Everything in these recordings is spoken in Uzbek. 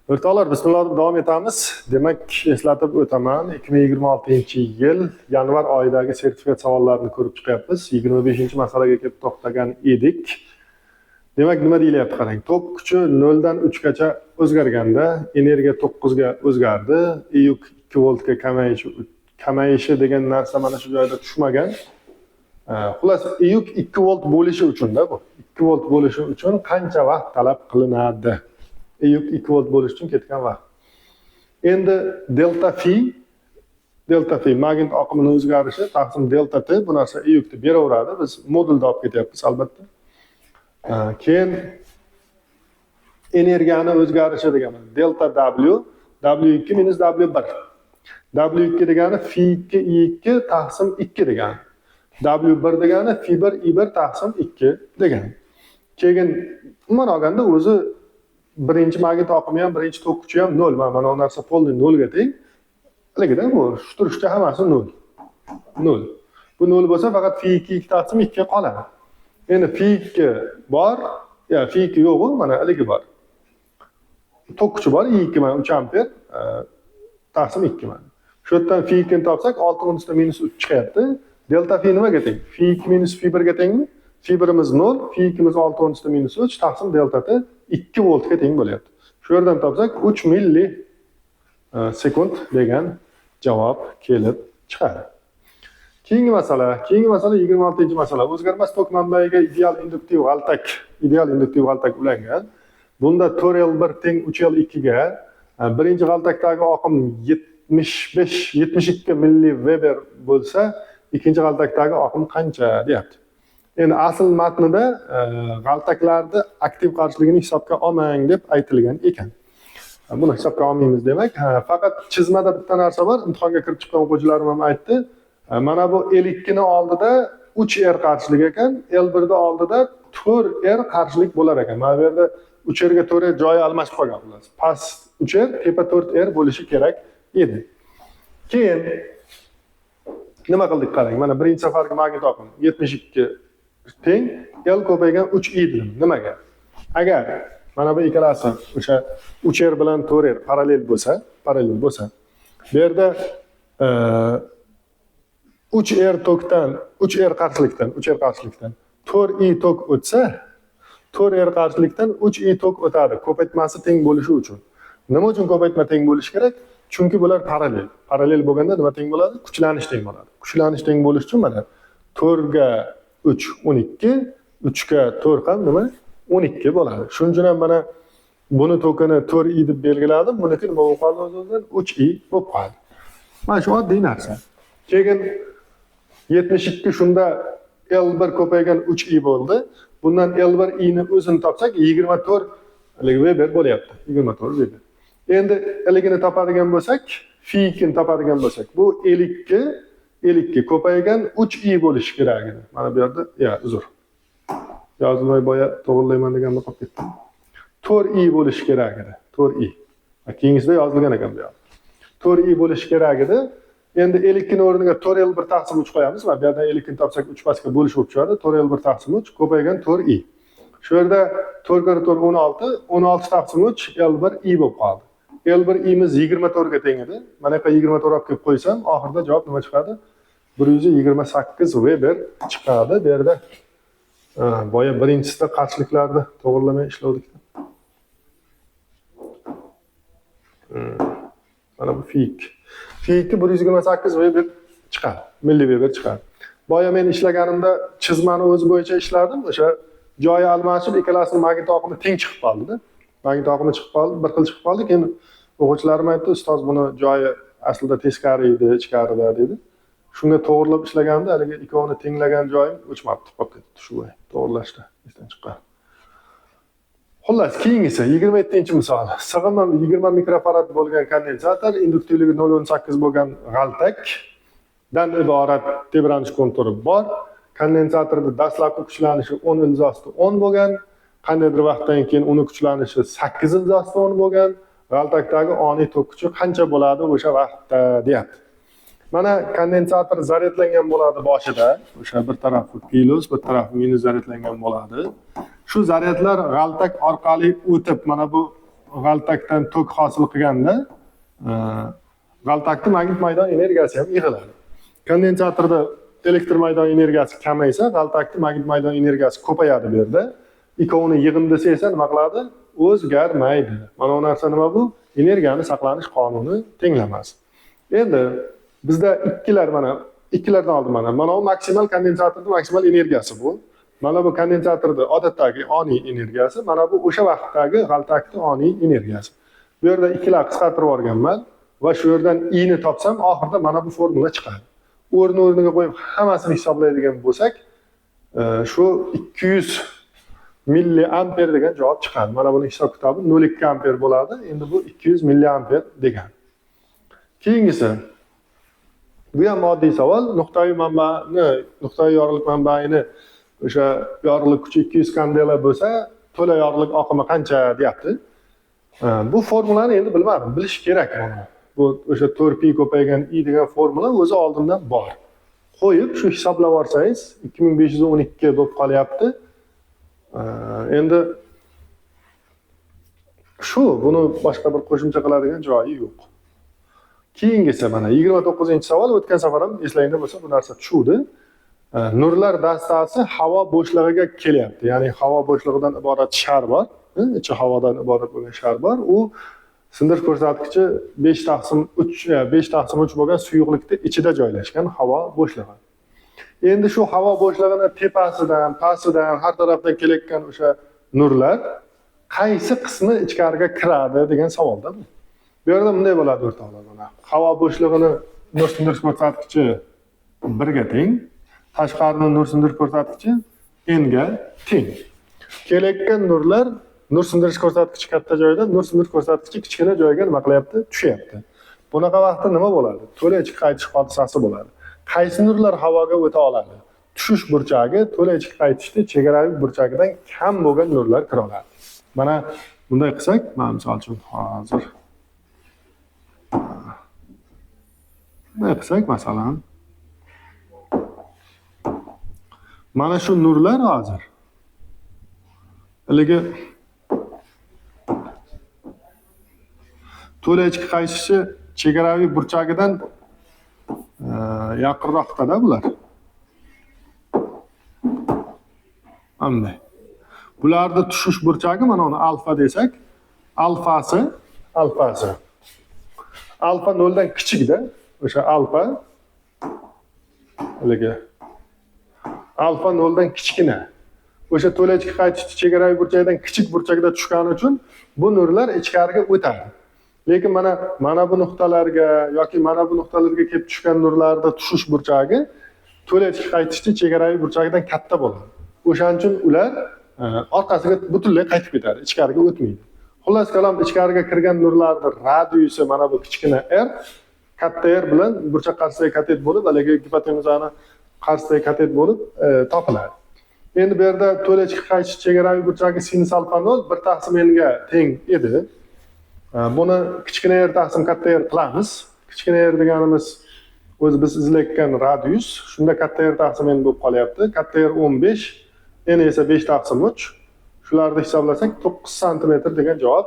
O'rtoqlar, bismillah deb davom etamiz. Demak, eslatib o'taman, 2026-yil yanvar oyidagi sertifikat savollarini ko'rib chiqyapmiz. 25-masalaga kelib to'xtagan edik. Demak, nima deyilyapti qarang. Tok kuchi 0 dan 3 gacha o'zgarganda energiya 9 ga o'zgardi. Yuk 2 voltga kamayishi degan narsa mana shu joyda tushmagan. Xullas, yuk 2 volt bo'lishi uchun-da bu. 2 volt bo'lishi uchun qancha vaqt talab qilinadi? Yuk 2 volt bo'lish uchun ketgan vaqt. Endi delta phi magnit oqimining o'zgarishi taqsim delta t bu narsa yukni beraveradi. Biz modulda olib ketyapmiz albatta. Keyin energiyani o'zgarishi degani delta w, w2 minus w1. W2 degani phi 2 i2 taqsim 2 degani. W1 degani phi 1 i1 taqsim 2 degani. Keyin umuman olganda o'zi birinchi magnit oqimi ham, birinchi tok kuchi ham 0. Mana bu narsa polni 0 ga teng. Haligida bu turishcha hammasi 0. 0. Bu 0 bo'lsa faqat phi 2 taqsim 2 ga qoladi. Endi phi 2 bor, phi 2 yo'q, mana haligi bor. Tok kuchi bor, i2 mana 3 amper taqsim 2 mana. Shu yerdan phi 2 ni topsak 6-3 chiqyapti. Delta phi nimaga teng? Phi 2 minus phi 1 ga tengmi? Phi 1imiz 0, phi 2imiz 6-3 taqsim delta t 2 voltga teng bo'lyapti. Shu yerdan topsak 3 milli sekund degan javob kelib chiqadi. Keyingi masala 26-masala. O'zgarmas tok manbaiga ideal induktiv g'altak ulangan. Bunda 4L1 teng 3L2 ga birinchi g'altakdagi oqim 72 milliveber bo'lsa, ikkinchi g'altakdagi oqim qancha deyapti. Endi asl matnida g'altaklarni aktiv qarshiligini hisobga olmang deb aytilgan ekan. Buni hisobga olmaymiz demak. Faqat chizmada bitta narsa bor. Imtihonga kirib chiqqan o'quvchilarim ham aytdi. Mana bu L2 ni oldida 3R qarshilik ekan, L1 da oldida 4R qarshilik bo'lar ekan. Mana bu yerda 3R ga 4R joyi almashib qolgan bo'ladi. Past 3R, tepa 4R bo'lishi kerak edi. Keyin nima qildik qarang. Mana birinchi safargi magnit oqim 72 teng L ko'paygan 3i dedim. Nimaga? Agar mana bu ikkalasi o'sha 3R bilan 4R parallel bo'lsa, bu yerda 3R tokdan, 3R qarshilikdan 4i tok o'tsa, 4R qarshilikdan 3i tok o'tadi. Ko'paytmasi teng bo'lishi uchun. Nima uchun ko'paytma teng bo'lishi kerak? Chunki bular parallel. Parallel bo'lganda nima teng bo'ladi? Kuchlanish teng bo'ladi. Kuchlanish teng bo'lish uchun mana 4 ga 3 12, 3 ga 4 ham nima? 12 bo'ladi. Shuning uchun ham mana buni tokini 4i deb belgiladim. Buniki nima bo'lib qoldi o'zidan? 3i bo'lib qoldi. Mana shu oddiy narsa. Keyin 72 shunda L1 ko'paygan 3i bo'ldi. Bundan L1 i ni o'zini topsak 24 Weber bo'lyapti. 24 Weber. Endi L2 ni topadigan bo'lsak, phi 2 ni topadigan bo'lsak, bu L2 ko'paygan 3i bo'lishi kerak edi. Mana bu yerda, uzr. Yozilmay boya to'g'rilayman deganda qolib ketdim. 4i bo'lishi kerak edi. 4i. Keyingisida yozilgan ekan bu yerda. 4i bo'lishi kerak edi. Endi L2 ni o'rniga 4L1 taqsim 3 qo'yamiz va bu yerdan L2 ni topsak 3 pastga bo'lish bo'lib chiqadi. 4L1 taqsim 3 ko'paygan 4i. Shu yerda 4 kare 4 16, 16 taqsim 3 L1 i bo'lib qoldi. L1 i'miz 24 ga teng edi. Mana bu 24 olib kelib qo'ysam, oxirida javob nima chiqadi? 128 Weber chiqadi. Bu yerda boya birinchisida qarshiliklarni to'g'rilamay ishlavdik. Mana bu phi 2. Phi 2 128 Weber chiqadi. Milliweber chiqadi. Boya men ishlaganimda chizmani o'zi bo'yicha ishladim. O'sha joyi almashib, ikkalasining magnit oqimi teng chiqib qoldi-da. Magnit oqimi chiqib qoldi, bir xil chiqib qoldi. Keyin o'quvchilarim aytdi, ustoz buni joyi aslida teskari edi, ichkarida dedi. Shunga to'g'rilab ishlaganimda haligi ikkovini tenglagan joyim o'chmabdi, qolib ketdi shu way. To'g'rilashda esdan chiqqan. Xullas, keyingisi 27-misol. Sig'imi 20 mikrofarad bo'lgan kondensator, induktivligi 0.18 bo'lgan g'altakdan iborat tebranish konturi bor. Kondensatorda dastlabki kuchlanishi 10 ilzosida 10 bo'lgan, qandaydir vaqtdan keyin uni kuchlanishi 8 ilzosida 10 bo'lgan. G'altakdagi oniy tok kuchi qancha bo'ladi o'sha vaqtda deyapti. Mana kondensator zaryadlangan bo'ladi boshida. O'sha bir tarafi plus, bir tarafi minus zaryadlangan bo'ladi. Shu zaryadlar g'altak orqali o'tib, mana bu g'altakdan tok hosil qilganda g'altakning magnit maydon energiyasi ham yig'iladi. Kondensatorda elektr maydon energiyasi kamaysa, g'altakning magnit maydon energiyasi ko'payadi bu yerda. Ikkovini yig'indisi esa nima qiladi? O'zgarmaydi. Mana bu narsa nima bu? Energiyani saqlanish qonuni tenglamas. Endi bizda ikkilardan oldin mana bu maksimal kondensatorning maksimal energiyasi bu. Mana bu kondensatorda odatdagi oniy energiyasi, mana bu o'sha vaqtdagi g'altakning oniy energiyasi. Bu yerda ikkilar qisqartirib yuborganman va shu yerdan I ni topsam, oxirida mana bu formula chiqadi. O'rniga qo'yib hammasini hisoblaydigan bo'lsak, shu 200 milliamper degan javob chiqadi. Mana buni hisob kitobi 0,2 amper bo'ladi. Endi bu 200 milliamper degan. Keyingisi, bu ham oddiy savol. Nuqtaviy yorug'lik manbaini o'sha yorug'lik kuchi 200 kandela bo'lsa, to'la yorug'lik oqimi qancha deyapti. Bu formulani endi bilmadim, bilish kerak buni. Bu o'sha 4pi ko'paygan I degan formula o'zi oldindan bor. Qo'yib shu hisoblab olsangiz 2512 bo'lib qolyapti. Endi buni boshqa bir qo'shimcha qiladigan joyi yo'q. Keyingisi mana 29-savol. O'tgan safar ham eslangda bo'lsa bu narsa tushuvdi. Nurlar dastasi havo bo'shlig'iga kelyapti. Ya'ni havo bo'shlig'idan iborat shar bor. Ichi havodan iborat bo'lgan shar bor. U sindirish ko'rsatkichi 5/3 bo'lgan suyuqlikning ichida joylashgan havo bo'shlig'i. Endi shu havo bo'shlig'ini tepasidan, pastidan, har tarafdan kelayotgan o'sha nurlar qaysi qismi ichkariga kiradi degan savolda bu. Bu yerda bunday bo'ladi o'rtoqlar. Mana havo bo'shlig'ini nur sindirish ko'rsatkichi 1 ga teng, tashqarining nur sindirish ko'rsatkichi n ga teng. Kelayotgan nurlar nur sindirish ko'rsatkichi katta joyda, nur sindirish ko'rsatkichi kichkina joyga nima qilyapti? Tushyapti. Bunaqa vaqtda nima bo'ladi? To'la ichki qaytish hodisasi bo'ladi. Qaysi nurlar havoga o'ta oladi? Tushish burchagi to'la ichki qaytishning chegaraviy burchagidan kam bo'lgan nurlar kira oladi. Mana bunday qilsak, men misol uchun hozir bunday qilsak, masalan, mana shu nurlar hozir haligi to'la ichki qaytishi chegaraviy burchagidan yaqinroqda bular. Bunday. Bularda tushish burchagi mana uni alfa desak, alfasi alfa 0 dan kichikda, o'sha alfa haligi alfa 0 dan kichkina. O'sha to'la ichki qaytish chegaraviy burchagidan kichik burchakda tushgani uchun bu nurlar ichkariga o'tadi. Lekin mana bu nuqtalarga yoki mana bu nuqtalarga kelib tushgan nurlarda tushish burchagi to'la ichki qaytishning chegaraviy burchagidan katta bo'ladi. O'shaning uchun ular orqasiga butunlay qaytib ketadi, ichkariga o'tmaydi. Xullas kalom, ichkariga kirgan nurlarning radiusi mana bu kichkina r, katta r bilan burchak qarshisidagi katet bo'lib, haligi gipotenuzani qarshisidagi katet bo'lib topiladi. Endi bu yerda to'la ichki qaytish chegaraviy burchagi sinus alfa 0 1/n ga teng edi. Buni kichkina r taqsim katta r qilamiz. Kichkina r deganimiz o'zi biz izlayotgan radius. Shunda katta r taqsim n bo'lib qolyapti. Katta r 15, n esa 5/3. Shularni hisoblasak 9 sm degan javob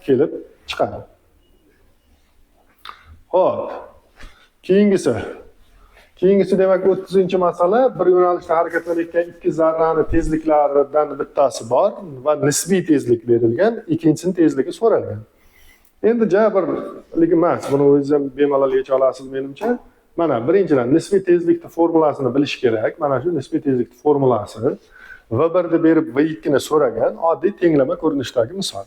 kelib chiqadi. Xo'p. Keyingisi demak 30-masala, bir yo'nalishda harakatlanayotgan ikki zarrani tezliklaridan bittasi bor va nisbiy tezlik berilgan, ikkinchisining tezligi so'ralgan. Endi birligi emas, buni o'zingiz ham bemalol yecha olasiz menimcha. Mana birinchidan nisbiy tezlikning formulasini bilish kerak. Mana shu nisbiy tezlikning formulasi V1 deb berib V2 ni so'ragan oddiy tenglama ko'rinishdagi misol.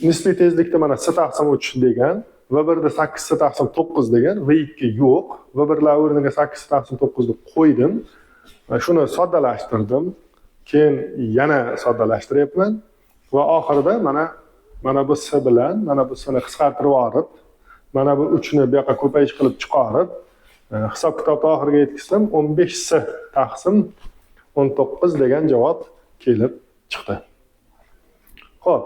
Nisbiy tezlikda mana S/3 degan, V1 da 8/9 degan, V2 yo'q. V1 lar o'rniga 8/9 ni qo'ydim. Shuni soddalashtirdim. Keyin yana soddalashtiryapman va oxirida mana bu S bilan mana bu S'ni qisqartirib olib, mana bu 3 ni bu yoqqa ko'payish qilib chiqarib, hisob kitobni oxiriga yetkazsam 15S/19 degan javob kelib chiqdi. Xo'p,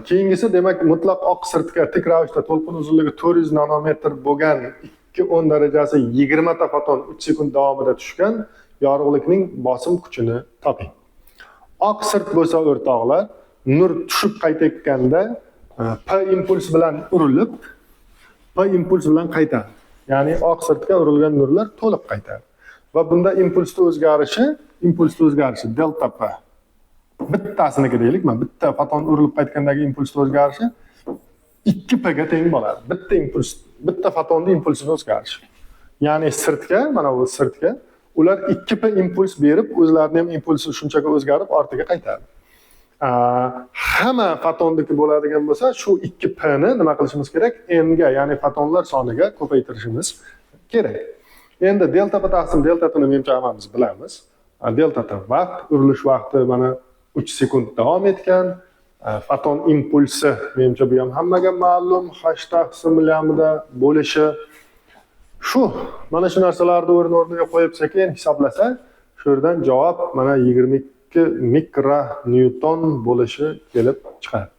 keyingisi demak mutlaq oq sirtga tik ravishda to'lqin uzunligi 400 nanometr bo'lgan 2 darajasi 20 ta foton 3 sekund davomida tushgan yorug'likning bosim kuchini toping. oq sirt bo'lsa o'rtoqlar, nur tushib qaytayotganda P impuls bilan urilib, P impuls bilan qaytadi. Ya'ni oq sirtga urilgan nurlar to'liq qaytadi. Va bunda impulsning o'zgarishi delta P. Bittasiniki deylik, mana bitta foton urilib qaytgandagi impulsning o'zgarishi 2P ga teng bo'ladi. Bitta fotonning impulsining o'zgarishi. Ya'ni sirtga, mana bu sirtga ular 2P impuls berib, o'zlarining ham impulsi shunchaga o'zgarib ortiga qaytadi. Hamma fotonniki bo'ladigan bo'lsa, shu 2P ni nima qilishimiz kerak? N ga, ya'ni fotonlar soniga ko'paytirishimiz kerak. Endi delta P taqsim delta T ni menimcha hammamiz bilamiz. Delta T vaqt, urilish vaqti mana 3 sekund davom etgan. Foton impulsi menimcha bu ham hammaga ma'lum, h taqsim lambda bo'lishi. Shu, mana shu narsalarni o'rniga qo'yib sekin hisoblasak, shu yerdan javob mana 22 mikronewton bo'lishi kelib chiqadi.